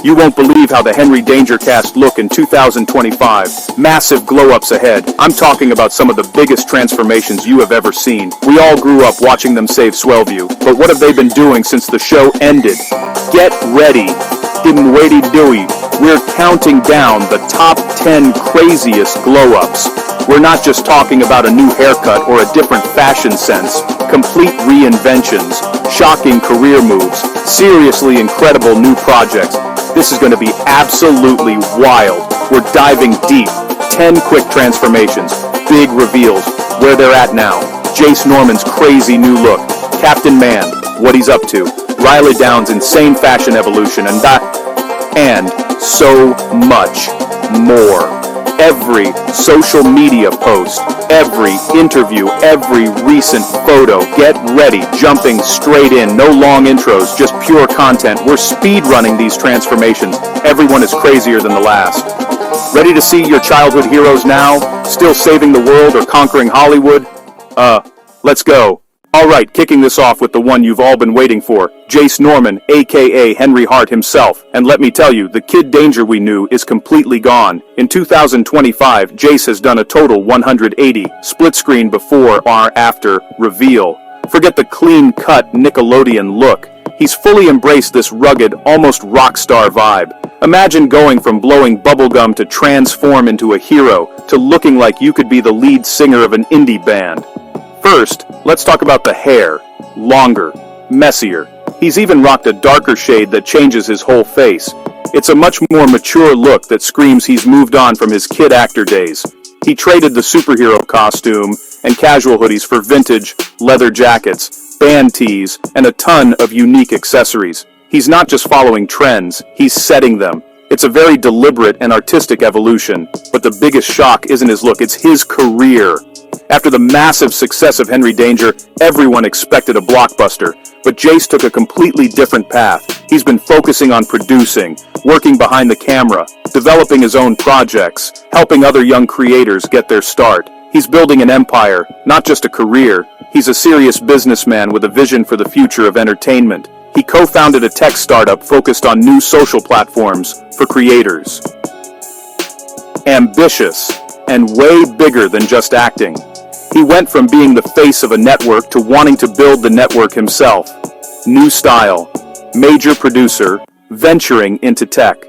You won't believe how the Henry Danger cast look in 2025. Massive glow-ups ahead. I'm talking about some of the biggest transformations you have ever seen. We all grew up watching them save Swellview, but what have they been doing since the show ended? Get ready. Dimwady Dewey. We're counting down the top 10 craziest glow-ups. We're not just talking about a new haircut or a different fashion sense. Complete reinventions, shocking career moves, seriously incredible new projects. This is going to be absolutely wild. We're diving deep. 10 quick transformations, big reveals, where they're at now. Jace Norman's crazy new look. Captain Man, what he's up to. Riley Downs' insane fashion evolution, and so much more. Every social media post, every interview, every recent photo. Get ready, jumping straight in. No long intros, just pure content. We're speed running these transformations. Everyone is crazier than the last. Ready to see your childhood heroes now? Still saving the world or conquering Hollywood? Let's go. Alright, kicking this off with the one you've all been waiting for, Jace Norman, aka Henry Hart himself. And let me tell you, the Kid Danger we knew is completely gone. In 2025, Jace has done a total 180, split screen before or after reveal. Forget the clean-cut Nickelodeon look. He's fully embraced this rugged, almost rock star vibe. Imagine going from blowing bubblegum to transform into a hero, to looking like you could be the lead singer of an indie band. First, let's talk about the hair. Longer, messier. He's even rocked a darker shade that changes his whole face. It's a much more mature look that screams he's moved on from his kid actor days. He traded the superhero costume and casual hoodies for vintage, leather jackets, band tees, and a ton of unique accessories. He's not just following trends, he's setting them. It's a very deliberate and artistic evolution, but the biggest shock isn't his look, it's his career. After the massive success of Henry Danger, everyone expected a blockbuster, but Jace took a completely different path. He's been focusing on producing, working behind the camera, developing his own projects, helping other young creators get their start. He's building an empire, not just a career. He's a serious businessman with a vision for the future of entertainment. He co-founded a tech startup focused on new social platforms for creators. Ambitious, and way bigger than just acting. He went from being the face of a network to wanting to build the network himself. New style, major producer, venturing into tech.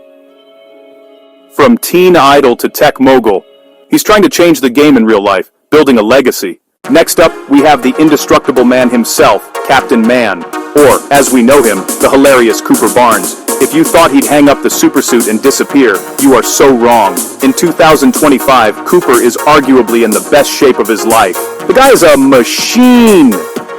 From teen idol to tech mogul, he's trying to change the game in real life, building a legacy. Next up, we have the indestructible man himself, Captain Man, or, as we know him, the hilarious Cooper Barnes. If you thought he'd hang up the supersuit and disappear, you are so wrong. In 2025, Cooper is arguably in the best shape of his life. The guy is a machine!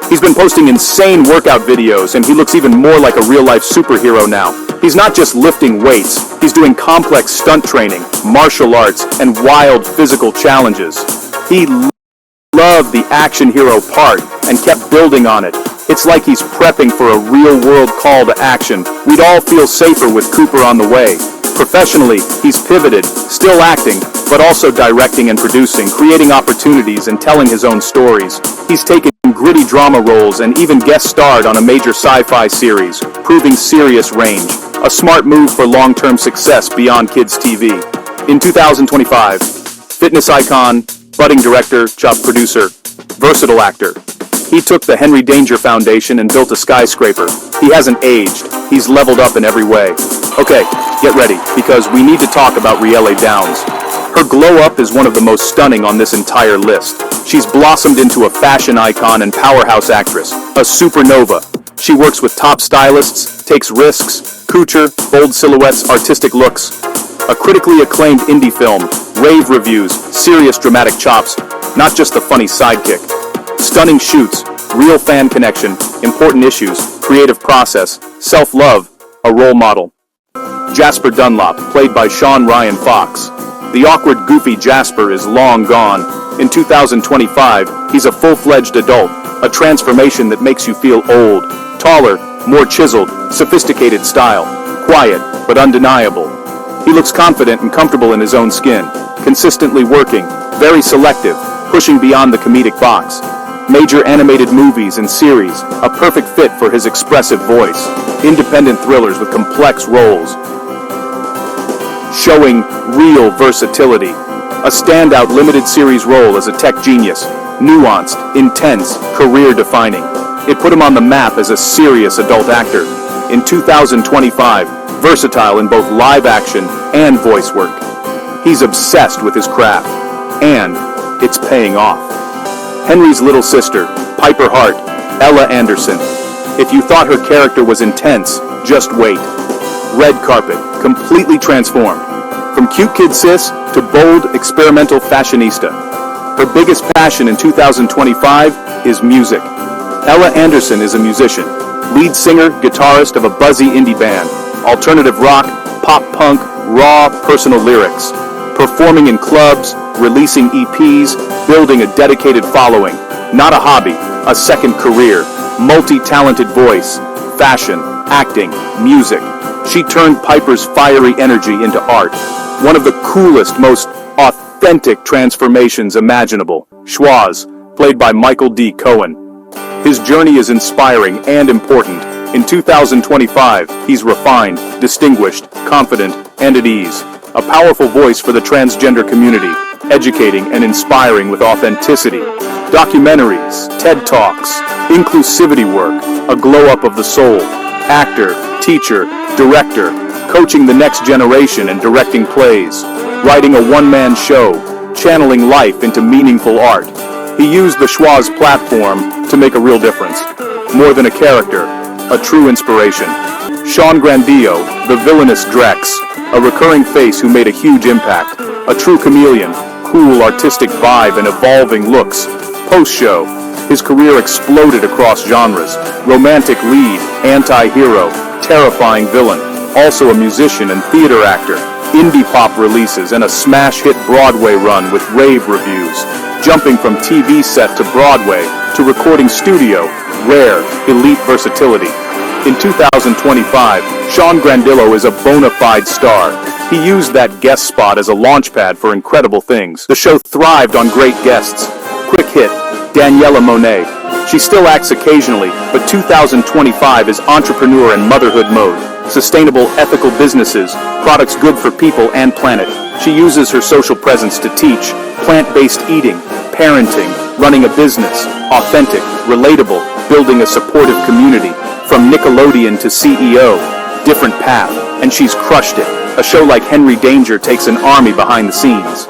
He's been posting insane workout videos, and he looks even more like a real-life superhero now. He's not just lifting weights, he's doing complex stunt training, martial arts, and wild physical challenges. He loved the action hero part and kept building on it. It's like he's prepping for a real-world call to action. We'd all feel safer with Cooper on the way. Professionally, he's pivoted, still acting, but also directing and producing, creating opportunities and telling his own stories. He's taken gritty drama roles and even guest starred on a major sci-fi series, proving serious range. A smart move for long-term success beyond kids' TV. In 2025, fitness icon, budding director, producer, versatile actor. He took the Henry Danger Foundation and built a skyscraper. He hasn't aged. He's leveled up in every way. Okay, get ready, because we need to talk about Riley Downs. Her glow-up is one of the most stunning on this entire list. She's blossomed into a fashion icon and powerhouse actress, a supernova. She works with top stylists, takes risks, couture, bold silhouettes, artistic looks. A critically acclaimed indie film, rave reviews, serious dramatic chops, not just the funny sidekick. Stunning shoots, real fan connection, important issues, creative process, self-love, a role model. Jasper Dunlop, played by Sean Ryan Fox. The awkward, goofy Jasper is long gone. In 2025, he's a full-fledged adult, a transformation that makes you feel old, taller, more chiseled, sophisticated style, quiet, but undeniable. He looks confident and comfortable in his own skin, consistently working, very selective, pushing beyond the comedic box. Major animated movies and series, a perfect fit for his expressive voice. Independent thrillers with complex roles. showing real versatility. A standout limited series role as a tech genius, nuanced, intense, career-defining. It put him on the map as a serious adult actor. In 2025, versatile in both live action and voice work. He's obsessed with his craft, and it's paying off. Henry's little sister, Piper Hart, Ella Anderson. If you thought her character was intense, just wait. Red carpet, completely transformed. From cute kid sis to bold experimental fashionista. Her biggest passion in 2025 is music. Ella Anderson is a musician, lead singer, guitarist of a buzzy indie band, alternative rock, pop punk, raw personal lyrics, performing in clubs, releasing EPs, building a dedicated following. Not a hobby, a second career, multi-talented voice, fashion, acting, music. She turned Piper's fiery energy into art. One of the coolest, most authentic transformations imaginable. Schwaz, played by Michael D. Cohen. His journey is inspiring and important. In 2025, he's refined, distinguished, confident, and at ease. A powerful voice for the transgender community, educating and inspiring with authenticity. Documentaries, TED Talks, inclusivity work, a glow-up of the soul. Actor, teacher, director, coaching the next generation and directing plays. Writing a one-man show, channeling life into meaningful art. He used the Schwaz platform to make a real difference. More than a character, a true inspiration. Sean Grandillo, the villainous Drex, a recurring face who made a huge impact. A true chameleon, cool artistic vibe and evolving looks. Post-show, his career exploded across genres. Romantic lead, anti-hero, terrifying villain. Also a musician and theater actor. Indie pop releases and a smash hit Broadway run with rave reviews. Jumping from TV set to Broadway to recording studio, rare, elite versatility. In 2025, Sean Grandillo is a bona fide star. He used that guest spot as a launchpad for incredible things. The show thrived on great guests. Quick hit, Daniela Monet. She still acts occasionally, but 2025 is entrepreneur and motherhood mode. Sustainable, ethical businesses, products good for people and planet. She uses her social presence to teach, plant-based eating, parenting, running a business, authentic, relatable, building a supportive community. From Nickelodeon to CEO, different path, and she's crushed it. A show like Henry Danger takes an army behind the scenes.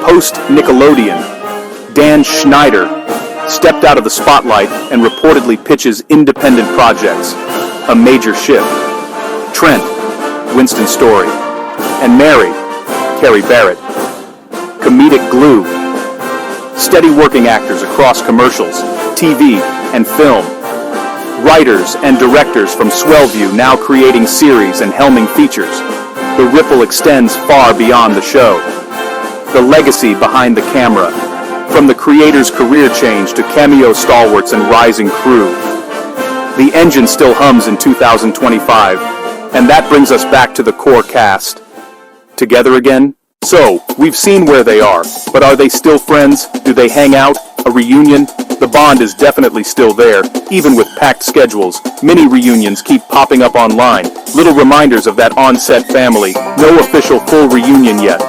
Post-Nickelodeon, Dan Schneider stepped out of the spotlight and reportedly pitches independent projects. A major shift. Trent, Winston Story, and Mary, Carrie Barrett. Comedic glue. Steady working actors across commercials, TV, and film. Writers and directors from Swellview now creating series and helming features. The ripple extends far beyond the show. The legacy behind the camera. From the creator's career change to cameo stalwarts and rising crew. The engine still hums in 2025, and that brings us back to the core cast. Together again? So, we've seen where they are, but are they still friends? Do they hang out? A reunion? The bond is definitely still there, even with packed schedules. Mini reunions keep popping up online, little reminders of that on-set family. No official full reunion yet.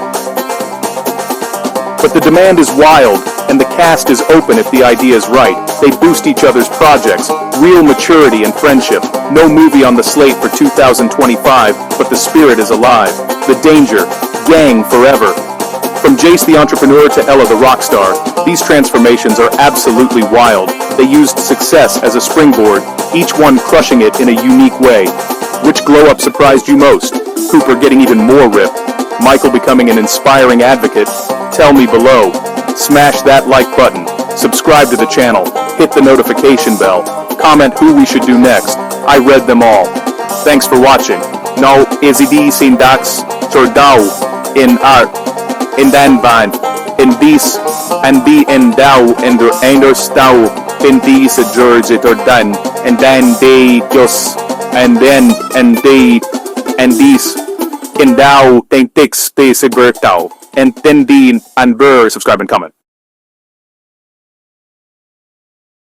But the demand is wild, and the cast is open if the idea is right. They boost each other's projects, real maturity and friendship. No movie on the slate for 2025, but the spirit is alive. The Danger, gang forever. From Jace the entrepreneur to Ella the rock star, these transformations are absolutely wild. They used success as a springboard, each one crushing it in a unique way. Which glow-up surprised you most? Cooper getting even more ripped? Michael becoming an inspiring advocate? Tell me below. Smash that like button, subscribe to the channel, hit the notification bell, comment who we should do next. I read them all. Thanks for watching. Now, ezidi sin dags tordau in art, in den band, in bis, and be in dau, in der stau, in diese George tordan, and then they just, and then, and they, and these, in dau, think tix, they sigurtau, and then the, and subscribe and comment.